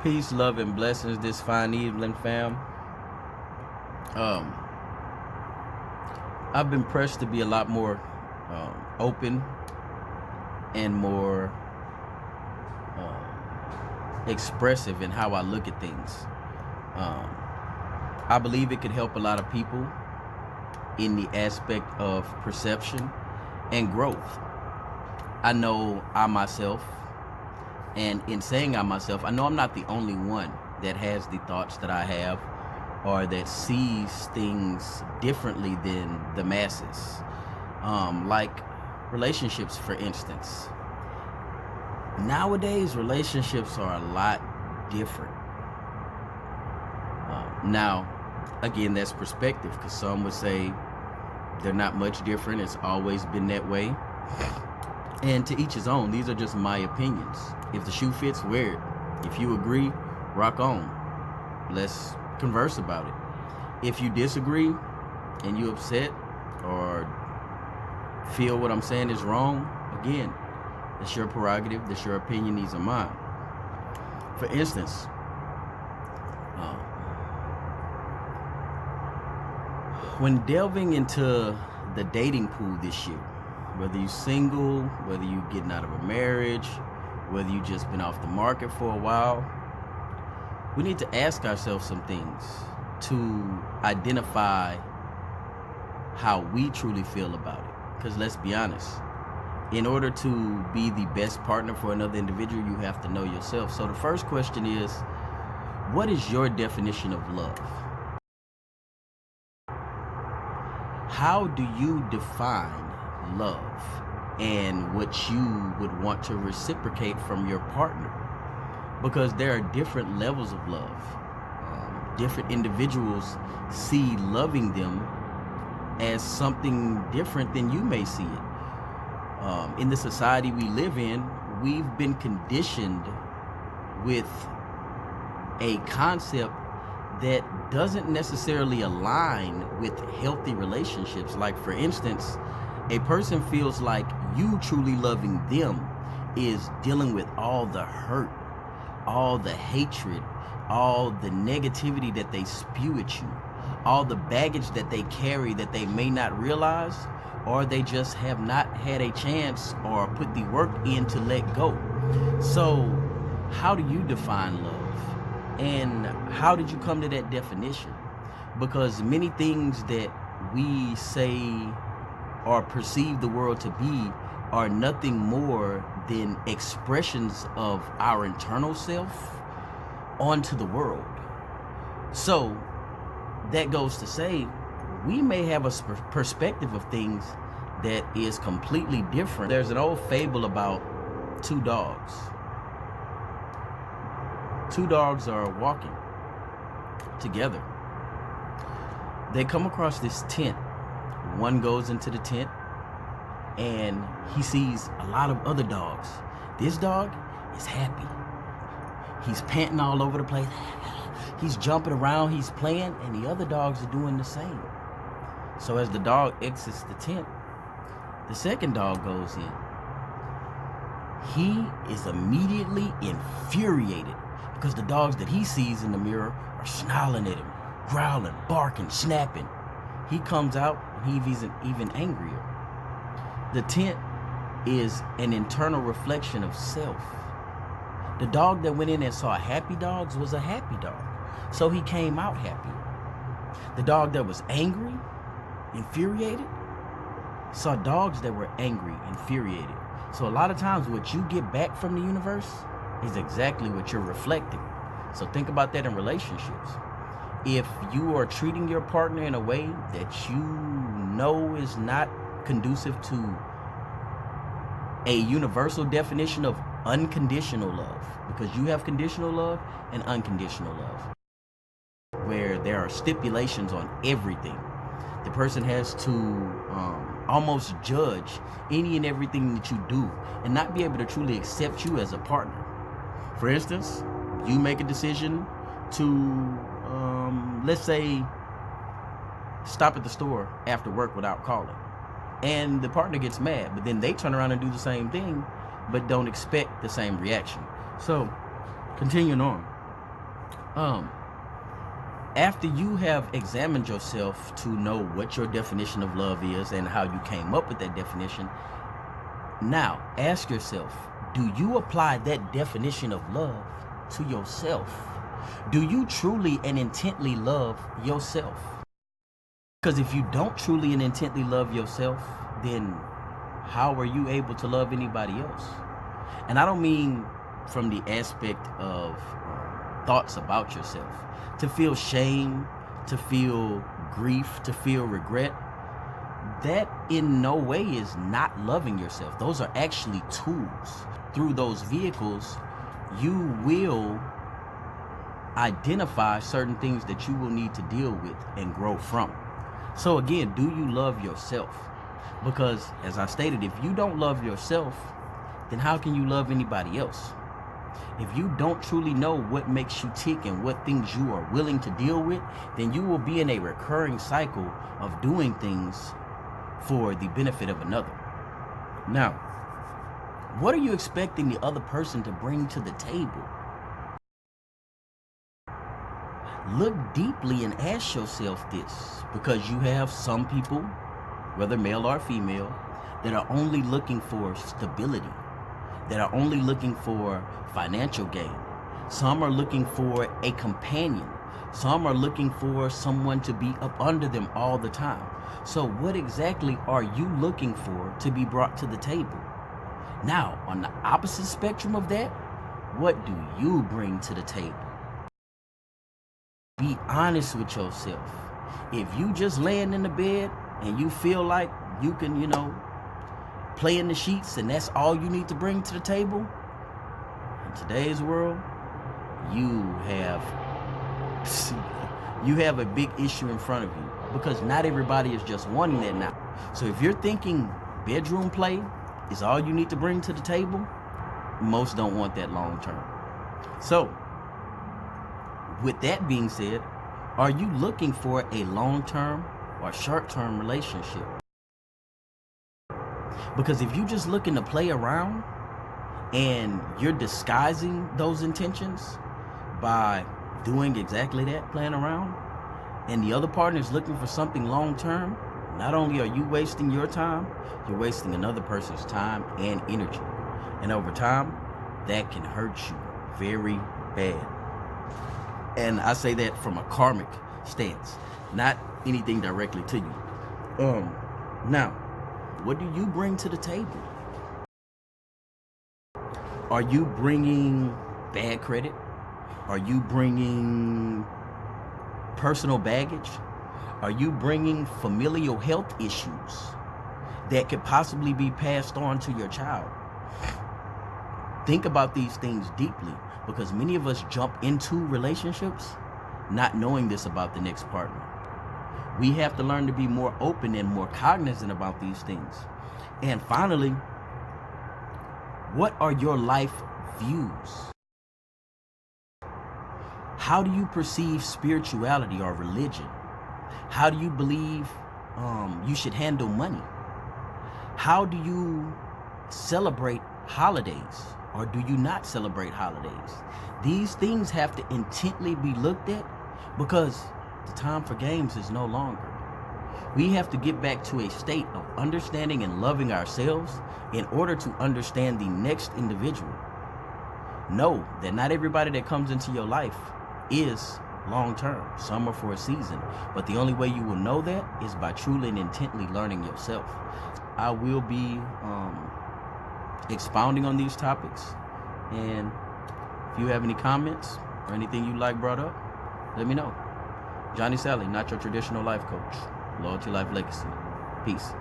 Peace, love, and blessings this fine evening, fam. Um, I've been pressed to be a lot more open and more expressive in how I look at things. I believe it could help a lot of people in the aspect of perception and growth. I know I myself, and in saying I myself, I know I'm not the only one that has the thoughts that I have or that sees things differently than the masses. Like relationships, for instance. Nowadays, relationships are a lot different. Now, again, that's perspective, because some would say they're not much different. It's always been that way. And to each his own. These are just my opinions. If the shoe fits, wear it. If you agree, rock on. Let's converse about it. If you disagree and you upset or feel what I'm saying is wrong, again, it's your prerogative. That's your opinion. These are mine. For instance, when delving into the dating pool this year, whether you're single, whether you're getting out of a marriage, whether you just been off the market for a while, we need to ask ourselves some things to identify how we truly feel about it. Because let's be honest, in order to be the best partner for another individual, you have to know yourself. So the first question is, what is your definition of love? How do you define love and what you would want to reciprocate from your partner? Because there are different levels of love. Different individuals see loving them as something different than you may see it. In the society we live in, we've been conditioned with a concept that doesn't necessarily align with healthy relationships. Like, for instance, a person feels like you truly loving them is dealing with all the hurt, all the hatred, all the negativity that they spew at you, all the baggage that they carry that they may not realize, or they just have not had a chance or put the work in to let go. So how do you define love? And how did you come to that definition? Because many things that we say or perceive the world to be are nothing more than expressions of our internal self onto the world. So that goes to say, we may have a perspective of things that is completely different. There's an old fable about two dogs. Two dogs are walking together. They come across this tent. One goes into the tent and he sees a lot of other dogs. This dog is happy. He's panting all over the place. He's jumping around, he's playing, and the other dogs are doing the same. So as the dog exits the tent, the second dog goes in. He is immediately infuriated because the dogs that he sees in the mirror are snarling at him, growling, barking, snapping. He comes out and he's even angrier. The tent is an internal reflection of self. The dog that went in and saw happy dogs was a happy dog, so he came out happy. The dog that was angry, infuriated, saw dogs that were angry, infuriated. So a lot of times what you get back from the universe is exactly what you're reflecting. So think about that in relationships. If you are treating your partner in a way that you know is not conducive to a universal definition of unconditional love, because you have conditional love and unconditional love, where there are stipulations on everything. The person has to almost judge any and everything that you do and not be able to truly accept you as a partner. For instance, you make a decision to, let's say, stop at the store after work without calling. And the partner gets mad, but then they turn around and do the same thing, but don't expect the same reaction. So, continuing on. Um, After you have examined yourself to know what your definition of love is and how you came up with that definition, now ask yourself, do you apply that definition of love to yourself? Do you truly and intently love yourself? Because if you don't truly and intently love yourself, then how are you able to love anybody else? And I don't mean from the aspect of thoughts about yourself. To feel shame, to feel grief, to feel regret, that in no way is not loving yourself. Those are actually tools. Through those vehicles, you will identify certain things that you will need to deal with and grow from. So again, do you love yourself? Because as I stated, if you don't love yourself, then how can you love anybody else? If you don't truly know what makes you tick and what things you are willing to deal with, then you will be in a recurring cycle of doing things for the benefit of another. Now, what are you expecting the other person to bring to the table? Look deeply and ask yourself this, because you have some people, whether male or female, that are only looking for stability, that are only looking for financial gain. Some are looking for a companion. Some are looking for someone to be up under them all the time. So what exactly are you looking for to be brought to the table? Now, on the opposite spectrum of that, what do you bring to the table? Be honest with yourself. If you just laying in the bed and you feel like you can, play in the sheets and that's all you need to bring to the table, in today's world, you have a big issue in front of you, because not everybody is just wanting that now. So if you're thinking bedroom play is all you need to bring to the table, most don't want that long term. So with that being said, are you looking for a long-term or short-term relationship? Because if you're just looking to play around and you're disguising those intentions by doing exactly that, playing around, and the other partner is looking for something long-term, not only are you wasting your time, you're wasting another person's time and energy. And over time, that can hurt you very bad. And I say that from a karmic stance, not anything directly to you. Now, what do you bring to the table? Are you bringing bad credit? Are you bringing personal baggage? Are you bringing familial health issues that could possibly be passed on to your child? Think about these things deeply, because many of us jump into relationships not knowing this about the next partner. We have to learn to be more open and more cognizant about these things. And finally, what are your life views? How do you perceive spirituality or religion? How do you believe you should handle money? How do you celebrate holidays, or do you not celebrate holidays? These things have to intently be looked at, because the time for games is no longer. We have to get back to a state of understanding and loving ourselves in order to understand the next individual. Know that not everybody that comes into your life is long term. Some are for a season, but the only way you will know that is by truly and intently learning yourself. I will be expounding on these topics, and if you have any comments or anything you'd like brought up, let me know. Johnny Sally, not your traditional life coach. Loyalty Life Legacy. Peace.